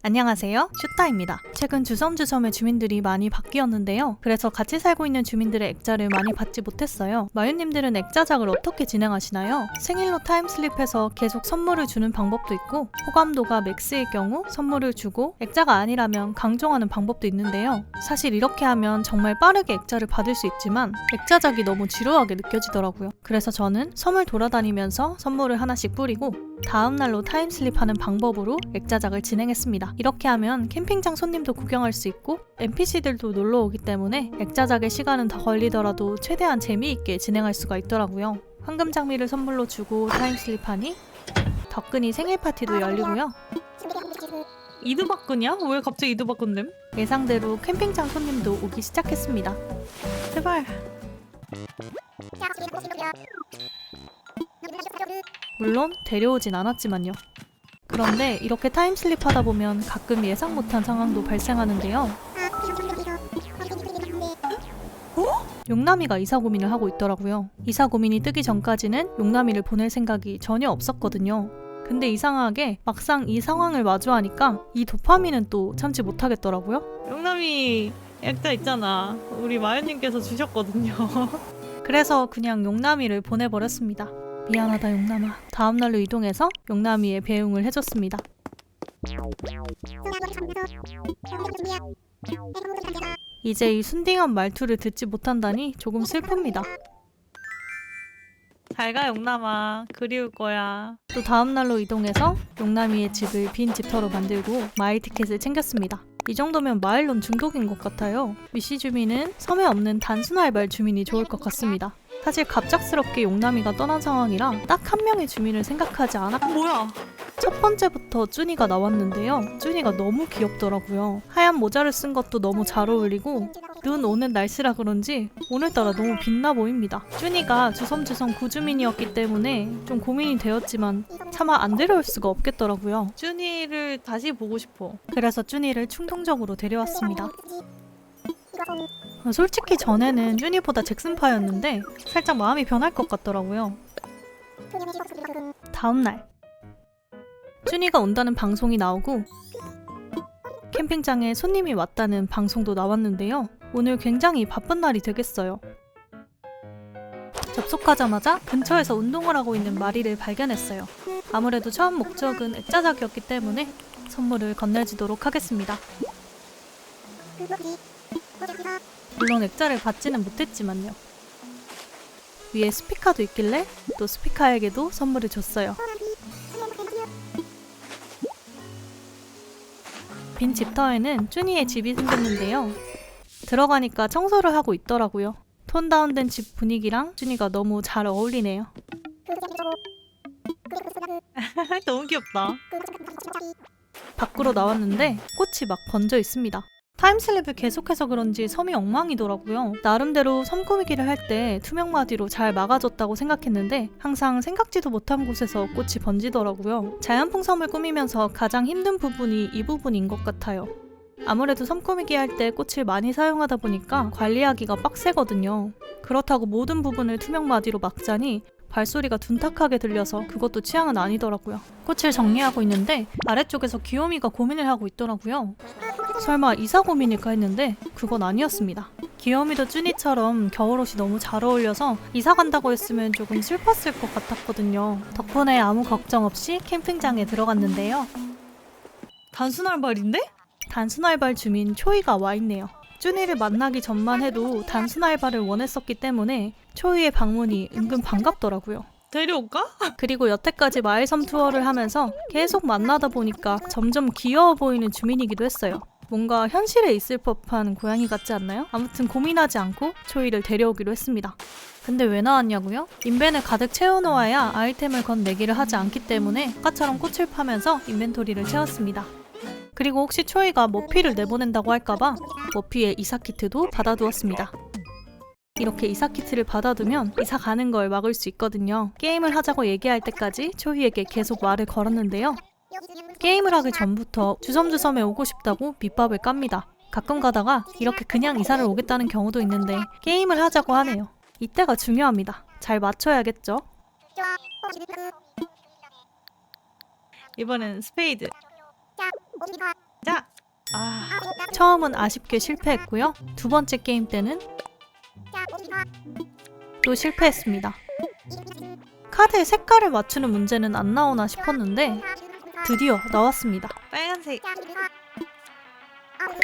안녕하세요, 슈타입니다. 최근 주섬주섬의 주민들이 많이 바뀌었는데요. 그래서 같이 살고 있는 주민들의 액자를 많이 받지 못했어요. 마유님들은 액자작을 어떻게 진행하시나요? 생일로 타임슬립해서 계속 선물을 주는 방법도 있고, 호감도가 맥스일 경우 선물을 주고 액자가 아니라면 강정하는 방법도 있는데요. 사실 이렇게 하면 정말 빠르게 액자를 받을 수 있지만 액자작이 너무 지루하게 느껴지더라고요. 그래서 저는 섬을 돌아다니면서 선물을 하나씩 뿌리고 다음날로 타임슬립하는 방법으로 액자작을 진행했습니다. 이렇게 하면 캠핑장 손님도 구경할 수 있고 NPC들도 놀러오기 때문에 액자작의 시간은 더 걸리더라도 최대한 재미있게 진행할 수가 있더라고요. 황금 장미를 선물로 주고 타임슬립하니 덕분이 생일 파티도 열리고요. 이두박근이야? 왜 갑자기 이두박근됨? 예상대로 캠핑장 손님도 오기 시작했습니다. 제발. 물론 데려오진 않았지만요. 그런데 이렇게 타임슬립 하다 보면 가끔 예상 못한 상황도 발생하는데요. 용남이가 이사 고민을 하고 있더라고요. 이사 고민이 뜨기 전까지는 용남이를 보낼 생각이 전혀 없었거든요. 근데 이상하게 막상 이 상황을 마주하니까 이 도파민은 또 참지 못하겠더라고요. 용남이 액자 있잖아. 우리 마연님께서 주셨거든요. 그래서 그냥 용남이를 보내버렸습니다. 미안하다 용남아. 다음날로 이동해서 용남이의 배웅을 해줬습니다. 이제 이 순딩한 말투를 듣지 못한다니 조금 슬픕니다. 잘가 용남아. 그리울 거야. 또 다음날로 이동해서 용남이의 집을 빈 집터로 만들고 마을 티켓을 챙겼습니다. 이 정도면 마을론 중독인 것 같아요. 미시 주민은 섬에 없는 단순알발 주민이 좋을 것 같습니다. 사실 갑작스럽게 용남이가 떠난 상황이라 딱 한 명의 주민을 생각하지 않았... 뭐야? 첫 번째부터 쭈니가 나왔는데요. 쭈니가 너무 귀엽더라고요. 하얀 모자를 쓴 것도 너무 잘 어울리고 눈 오는 날씨라 그런지 오늘따라 너무 빛나 보입니다. 쭈니가 주섬주섬 구주민이었기 때문에 좀 고민이 되었지만 차마 안 데려올 수가 없겠더라고요. 쭈니를 다시 보고 싶어. 그래서 쭈니를 충동적으로 데려왔습니다. 솔직히 전에는 쭈니보다 잭슨파였는데 살짝 마음이 변할 것 같더라고요. 다음날 쭈니가 온다는 방송이 나오고 캠핑장에 손님이 왔다는 방송도 나왔는데요. 오늘 굉장히 바쁜 날이 되겠어요. 접속하자마자 근처에서 운동을 하고 있는 마리를 발견했어요. 아무래도 처음 목적은 액자작이었기 때문에 선물을 건네주도록 하겠습니다. 물론 액자를 받지는 못했지만요. 위에 스피커도 있길래 또 스피커에게도 선물을 줬어요. 빈 집터에는 쭈니의 집이 생겼는데요. 들어가니까 청소를 하고 있더라고요. 톤 다운된 집 분위기랑 쭈니가 너무 잘 어울리네요. 너무 귀엽다. 밖으로 나왔는데 꽃이 막 번져 있습니다. 타임슬립을 계속해서 그런지 섬이 엉망이더라고요. 나름대로 섬 꾸미기를 할 때 투명마디로 잘 막아줬다고 생각했는데 항상 생각지도 못한 곳에서 꽃이 번지더라고요. 자연풍섬을 꾸미면서 가장 힘든 부분이 이 부분인 것 같아요. 아무래도 섬 꾸미기 할 때 꽃을 많이 사용하다 보니까 관리하기가 빡세거든요. 그렇다고 모든 부분을 투명마디로 막자니 발소리가 둔탁하게 들려서 그것도 취향은 아니더라고요. 꽃을 정리하고 있는데 아래쪽에서 귀요미가 고민을 하고 있더라고요. 설마 이사 고민일까 했는데 그건 아니었습니다. 귀요미도 쭈니처럼 겨울옷이 너무 잘 어울려서 이사 간다고 했으면 조금 슬펐을 것 같았거든요. 덕분에 아무 걱정 없이 캠핑장에 들어갔는데요. 단순알발인데? 단순알발 주민 초이가 와있네요. 쭈니를 만나기 전만 해도 단순알발을 원했었기 때문에 초이의 방문이 은근 반갑더라고요. 데려올까? 그리고 여태까지 마을섬 투어를 하면서 계속 만나다 보니까 점점 귀여워 보이는 주민이기도 했어요. 뭔가 현실에 있을 법한 고양이 같지 않나요? 아무튼 고민하지 않고 초이를 데려오기로 했습니다. 근데 왜 나왔냐고요? 인벤을 가득 채워놓아야 아이템을 건네기를 하지 않기 때문에 아까처럼 꽃을 파면서 인벤토리를 채웠습니다. 그리고 혹시 초이가 머피를 내보낸다고 할까봐 머피의 이사키트도 받아두었습니다. 이렇게 이사키트를 받아두면 이사 가는 걸 막을 수 있거든요. 게임을 하자고 얘기할 때까지 초이에게 계속 말을 걸었는데요. 게임을 하기 전부터 주섬주섬에 오고 싶다고 밑밥을 깝니다. 가끔 가다가 이렇게 그냥 이사를 오겠다는 경우도 있는데 게임을 하자고 하네요. 이때가 중요합니다. 잘 맞춰야겠죠? 이번엔 스페이드. 자! 처음은 아쉽게 실패했고요. 두 번째 게임 때는 또 실패했습니다. 카드의 색깔을 맞추는 문제는 안 나오나 싶었는데 드디어 나왔습니다. 빨간색.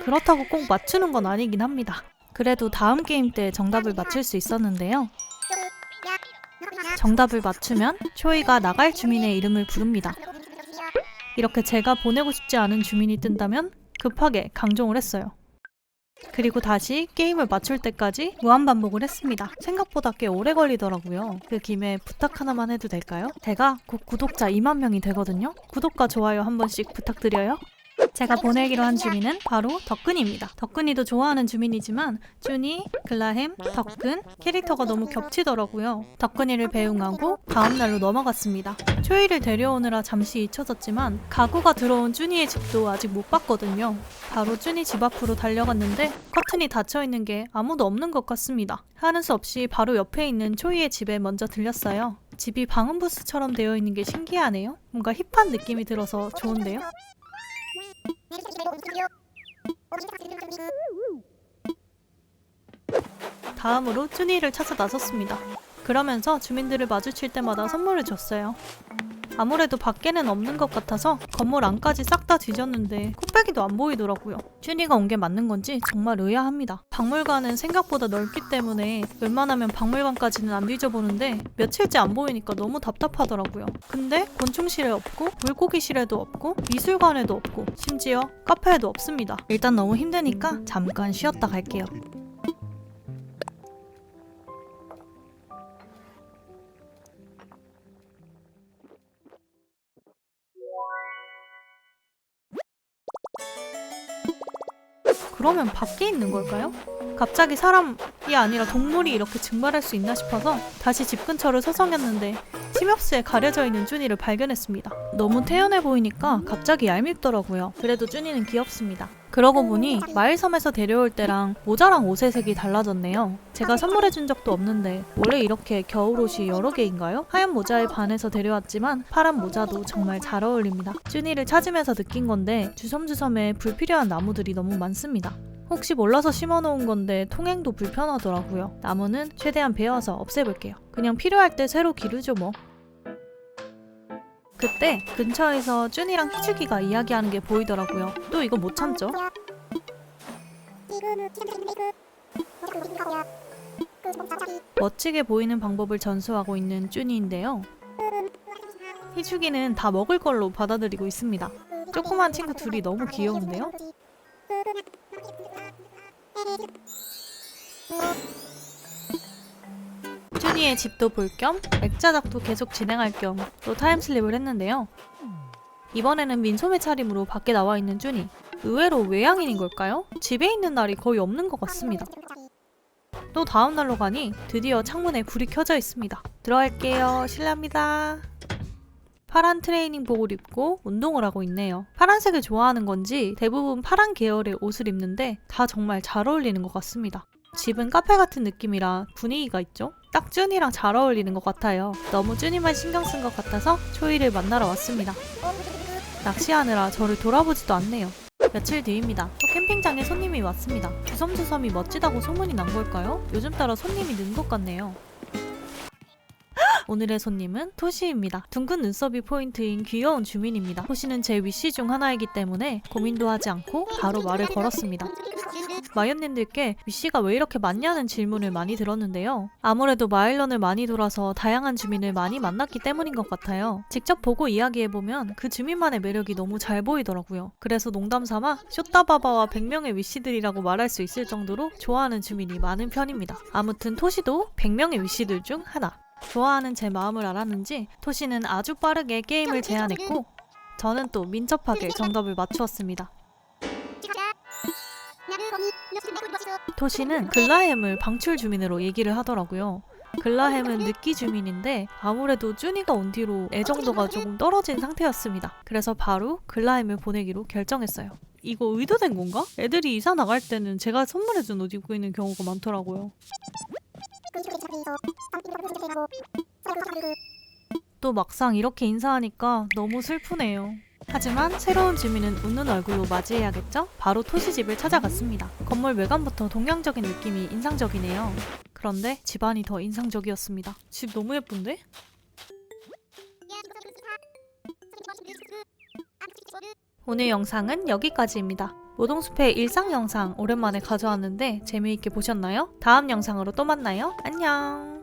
그렇다고 꼭 맞추는 건 아니긴 합니다. 그래도 다음 게임 때 정답을 맞출 수 있었는데요. 정답을 맞추면 초이가 나갈 주민의 이름을 부릅니다. 이렇게 제가 보내고 싶지 않은 주민이 뜬다면 급하게 강종을 했어요. 그리고 다시 게임을 맞출 때까지 무한반복을 했습니다. 생각보다 꽤 오래 걸리더라고요. 그 김에 부탁 하나만 해도 될까요? 제가 곧 구독자 2만 명이 되거든요. 구독과 좋아요 한 번씩 부탁드려요. 제가 보내기로 한 주민은 바로 덕근이입니다. 덕근이도 좋아하는 주민이지만 쭈니, 글라햄, 덕근 캐릭터가 너무 겹치더라고요. 덕근이를 배웅하고 다음날로 넘어갔습니다. 초이를 데려오느라 잠시 잊혀졌지만 가구가 들어온 쭈니의 집도 아직 못 봤거든요. 바로 쭈니 집 앞으로 달려갔는데 커튼이 닫혀있는 게 아무도 없는 것 같습니다. 하는 수 없이 바로 옆에 있는 초이의 집에 먼저 들렸어요. 집이 방음 부스처럼 되어 있는 게 신기하네요. 뭔가 힙한 느낌이 들어서 좋은데요? 다음으로 쭈니를 찾아 나섰습니다. 그러면서 주민들을 마주칠 때마다 선물을 줬어요. 아무래도 밖에는 없는 것 같아서 건물 안까지 싹 다 뒤졌는데 코빼기도 안 보이더라고요. 쭈니가 온 게 맞는 건지 정말 의아합니다. 박물관은 생각보다 넓기 때문에 웬만하면 박물관까지는 안 뒤져보는데 며칠째 안 보이니까 너무 답답하더라고요. 근데 곤충실에 없고 물고기실에도 없고 미술관에도 없고 심지어 카페에도 없습니다. 일단 너무 힘드니까 잠깐 쉬었다 갈게요. 그러면 밖에 있는 걸까요? 갑자기 사람이 아니라 동물이 이렇게 증발할 수 있나 싶어서 다시 집 근처를 서성였는데 티맵스에 가려져 있는 쭈니를 발견했습니다. 너무 태연해 보이니까 갑자기 얄밉더라고요. 그래도 쭈니는 귀엽습니다. 그러고 보니 마을섬에서 데려올 때랑 모자랑 옷의 색이 달라졌네요. 제가 선물해준 적도 없는데 원래 이렇게 겨울옷이 여러 개인가요? 하얀 모자에 반해서 데려왔지만 파란 모자도 정말 잘 어울립니다. 쭈니를 찾으면서 느낀 건데 주섬주섬에 불필요한 나무들이 너무 많습니다. 혹시 몰라서 심어놓은 건데 통행도 불편하더라고요. 나무는 최대한 베어서 없애볼게요. 그냥 필요할 때 새로 기르죠 뭐. 그때 근처에서 쭈니랑 희죽이가 이야기하는 게 보이더라고요. 또 이거 못 참죠? 멋지게 보이는 방법을 전수하고 있는 쭈니인데요. 희죽이는 다 먹을 걸로 받아들이고 있습니다. 조그만 친구 둘이 너무 귀여운데요? 쭈니의 집도 볼 겸 액자작도 계속 진행할 겸 또 타임슬립을 했는데요. 이번에는 민소매 차림으로 밖에 나와 있는 쭈니. 의외로 외향인인 걸까요? 집에 있는 날이 거의 없는 것 같습니다. 또 다음 날로 가니 드디어 창문에 불이 켜져 있습니다. 들어갈게요. 실례합니다. 파란 트레이닝복을 입고 운동을 하고 있네요. 파란색을 좋아하는 건지 대부분 파란 계열의 옷을 입는데 다 정말 잘 어울리는 것 같습니다. 집은 카페 같은 느낌이라 분위기가 있죠? 딱 쭈니랑 잘 어울리는 것 같아요. 너무 쭈니만 신경 쓴 것 같아서 초이를 만나러 왔습니다. 낚시하느라 저를 돌아보지도 않네요. 며칠 뒤입니다. 또 캠핑장에 손님이 왔습니다. 주섬주섬이 멋지다고 소문이 난 걸까요? 요즘 따라 손님이 는 것 같네요. 오늘의 손님은 토시입니다. 둥근 눈썹이 포인트인 귀여운 주민입니다. 토시는 제 위시 중 하나이기 때문에 고민도 하지 않고 바로 말을 걸었습니다. 마연님들께 위시가 왜 이렇게 많냐는 질문을 많이 들었는데요. 아무래도 마일런을 많이 돌아서 다양한 주민을 많이 만났기 때문인 것 같아요. 직접 보고 이야기해보면 그 주민만의 매력이 너무 잘 보이더라고요. 그래서 농담삼아 쇼따바바와 100명의 위시들이라고 말할 수 있을 정도로 좋아하는 주민이 많은 편입니다. 아무튼 토시도 100명의 위시들 중 하나. 좋아하는 제 마음을 알았는지 토시는 아주 빠르게 게임을 제안했고 저는 또 민첩하게 정답을 맞추었습니다. 토시는 글라햄을 방출 주민으로 얘기를 하더라고요. 글라햄은 느끼 주민인데 아무래도 쭈니가 온 뒤로 애정도가 조금 떨어진 상태였습니다. 그래서 바로 글라햄을 보내기로 결정했어요. 이거 의도된 건가? 애들이 이사 나갈 때는 제가 선물해준 옷 입고 있는 경우가 많더라고요. 또 막상 이렇게 인사하니까 너무 슬프네요. 하지만 새로운 주민은 웃는 얼굴로 맞이해야겠죠? 바로 토시집을 찾아갔습니다. 건물 외관부터 동양적인 느낌이 인상적이네요. 그런데 집안이 더 인상적이었습니다. 집 너무 예쁜데? 오늘 영상은 여기까지입니다. 모동숲의 일상 영상 오랜만에 가져왔는데 재미있게 보셨나요? 다음 영상으로 또 만나요. 안녕.